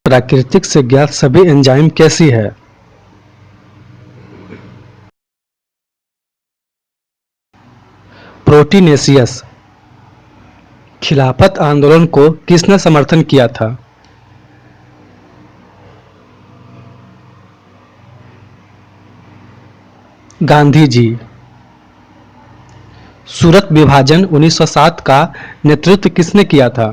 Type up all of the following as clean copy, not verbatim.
प्राकृतिक से ज्ञात सभी एंजाइम कैसी है? प्रोटीनेशियस। खिलाफत आंदोलन को किसने समर्थन किया था? गांधी जी। सूरत विभाजन 1907 का नेतृत्व किसने किया था?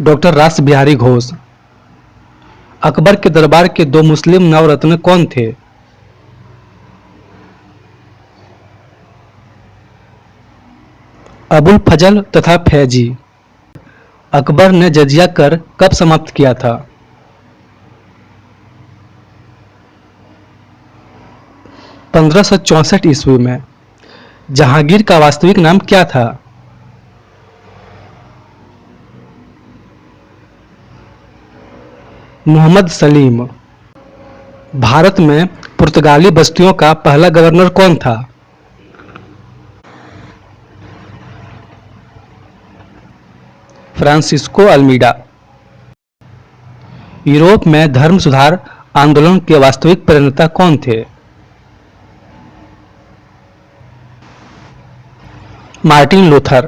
डॉक्टर रास बिहारी घोष। अकबर के दरबार के दो मुस्लिम नवरत्न कौन थे? अबुल फजल तथा फैजी। अकबर ने जजिया कर कब समाप्त किया था? 1564 ईस्वी में। जहांगीर का वास्तविक नाम क्या था? मोहम्मद सलीम। भारत में पुर्तगाली बस्तियों का पहला गवर्नर कौन था? Francisco Almeida. यूरोप में धर्म सुधार आंदोलन के वास्तविक प्रणेता कौन थे? Martin Luther.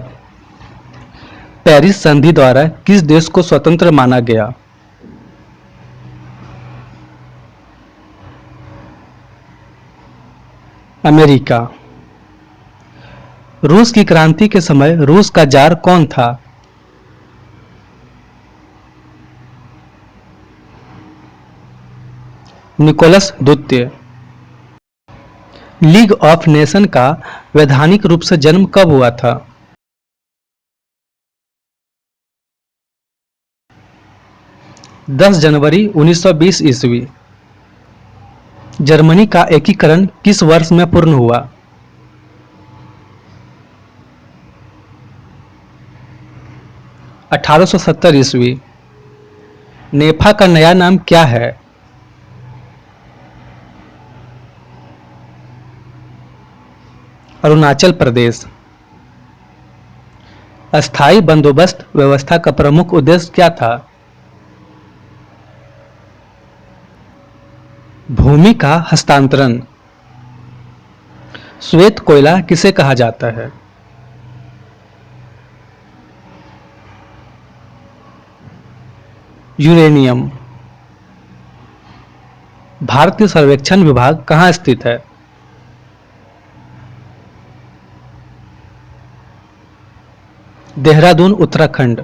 पेरिस संधि द्वारा किस देश को स्वतंत्र माना गया? अमेरिका। रूस की क्रांति के समय रूस का जार कौन था? निकोलस द्वितीय। लीग ऑफ नेशन का वैधानिक रूप से जन्म कब हुआ था? 10 जनवरी 1920 ईस्वी। जर्मनी का एकीकरण किस वर्ष में पूर्ण हुआ? 1870 ईस्वी। नेफा का नया नाम क्या है? अरुणाचल प्रदेश। अस्थायी बंदोबस्त व्यवस्था का प्रमुख उद्देश्य क्या था? भूमि का हस्तांतरण। श्वेत कोयला किसे कहा जाता है? यूरेनियम। भारतीय सर्वेक्षण विभाग कहाँ स्थित है? देहरादून, उत्तराखंड।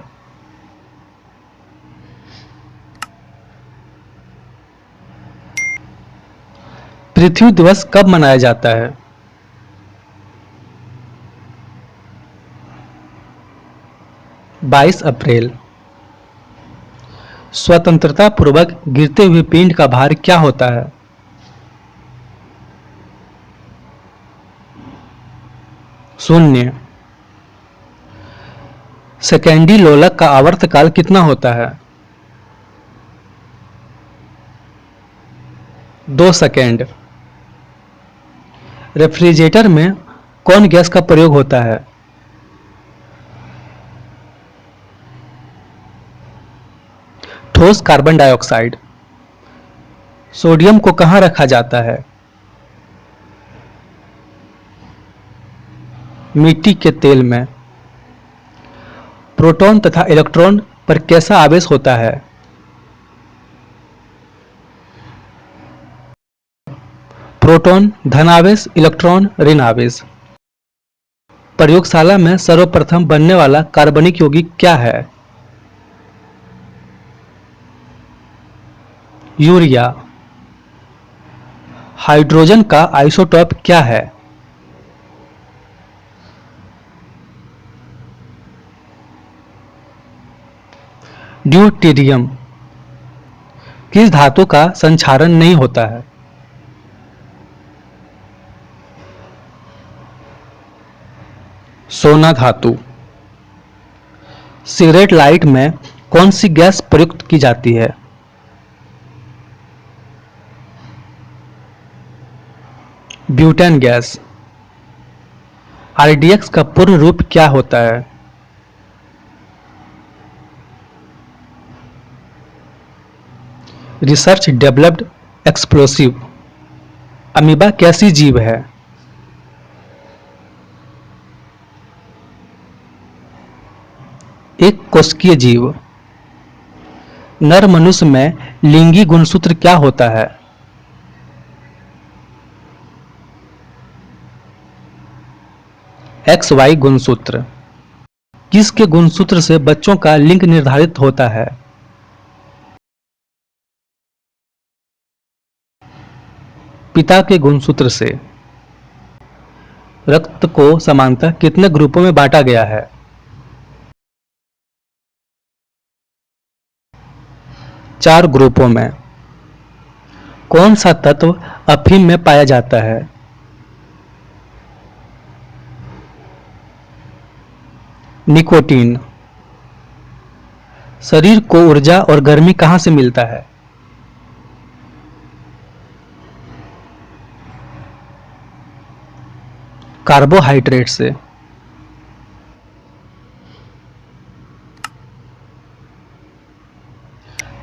पृथ्वी दिवस कब मनाया जाता है? 22 अप्रैल। स्वतंत्रता पूर्वक गिरते हुए पिंड का भार क्या होता है? शून्य। सेकेंडी लोलक का आवर्तकाल कितना होता है? 2 सेकेंड। रेफ्रिजरेटर में कौन गैस का प्रयोग होता है? ठोस कार्बन डाइऑक्साइड। सोडियम को कहाँ रखा जाता है? मिट्टी के तेल में। प्रोटॉन तथा इलेक्ट्रॉन पर कैसा आवेश होता है? प्रोटॉन धन आवेश, इलेक्ट्रॉन ऋण आवेश। प्रयोगशाला में सर्वप्रथम बनने वाला कार्बनिक यौगिक क्या है? यूरिया। हाइड्रोजन का आइसोटोप क्या है? ड्यूटेरियम। किस धातु का संक्षारण नहीं होता है? सोना धातु। सिगरेट लाइट में कौन सी गैस प्रयुक्त की जाती है? Butane gas. आरडीएक्स का पूर्ण रूप क्या होता है? Research developed explosive. अमीबा कैसी जीव है? एक कोशिकीय जीव। नर मनुष्य में लिंगी गुणसूत्र क्या होता है? एक्स वाई गुणसूत्र। किसके गुणसूत्र से बच्चों का लिंग निर्धारित होता है? पिता के गुणसूत्र से। रक्त को समानतः कितने ग्रुपों में बांटा गया है? 4 ग्रुपों में। कौन सा तत्व अफीम में पाया जाता है? निकोटीन। शरीर को ऊर्जा और गर्मी कहां से मिलता है? कार्बोहाइड्रेट से।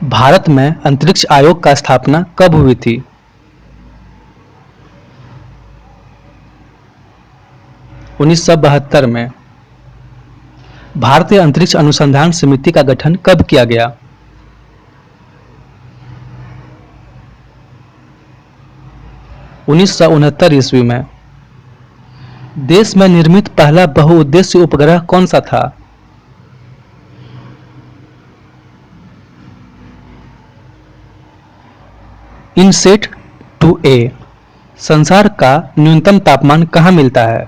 भारत में अंतरिक्ष आयोग का स्थापना कब हुई थी? 1972 में। भारतीय अंतरिक्ष अनुसंधान समिति का गठन कब किया गया? 1969 ईस्वी में। देश में निर्मित पहला बहुउद्देश्य उपग्रह कौन सा था? इनसेट 2A। संसार का न्यूनतम तापमान कहां मिलता है?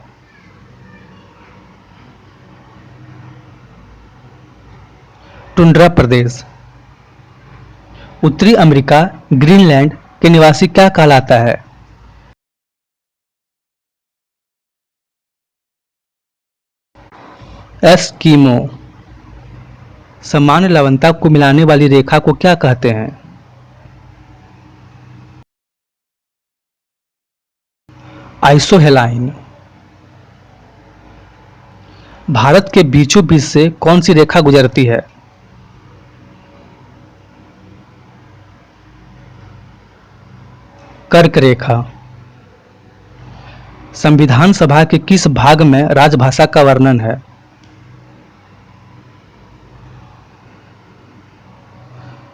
टुंड्रा प्रदेश। उत्तरी अमेरिका ग्रीनलैंड के निवासी क्या कहलाता है? एस्किमो। सामान्य लवणता को मिलाने वाली रेखा को क्या कहते हैं? आइसोहेलाइन। भारत के बीचों बीच से कौन सी रेखा गुजरती है? कर्क रेखा। संविधान सभा के किस भाग में राजभाषा का वर्णन है?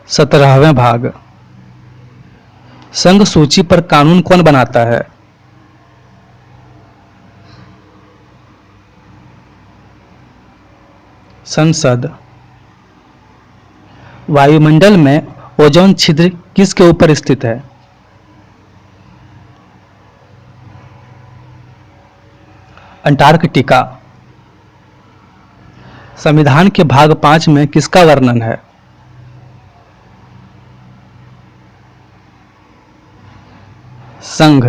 सत्रहवें भाग। संघ सूची पर कानून कौन बनाता है? संसद। वायुमंडल में ओजोन छिद्र किसके ऊपर स्थित है? अंटार्कटिका। संविधान के भाग 5 में किसका वर्णन है? संघ।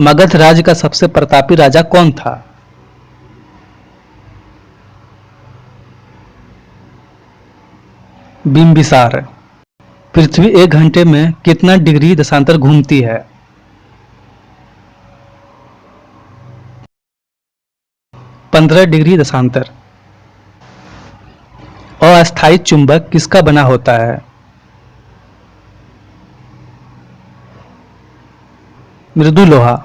मगध राज्य का सबसे प्रतापी राजा कौन था? बिंबिसार। पृथ्वी 1 घंटे में कितना डिग्री देशांतर घूमती है? 15 डिग्री देशांतर। अस्थायी चुंबक किसका बना होता है? मृदु लोहा।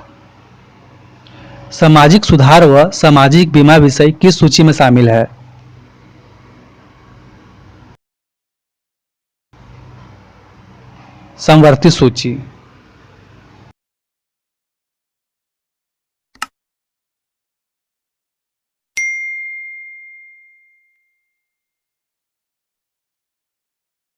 सामाजिक सुधार व सामाजिक बीमा विषय किस सूची में शामिल है? समवर्ती सूची।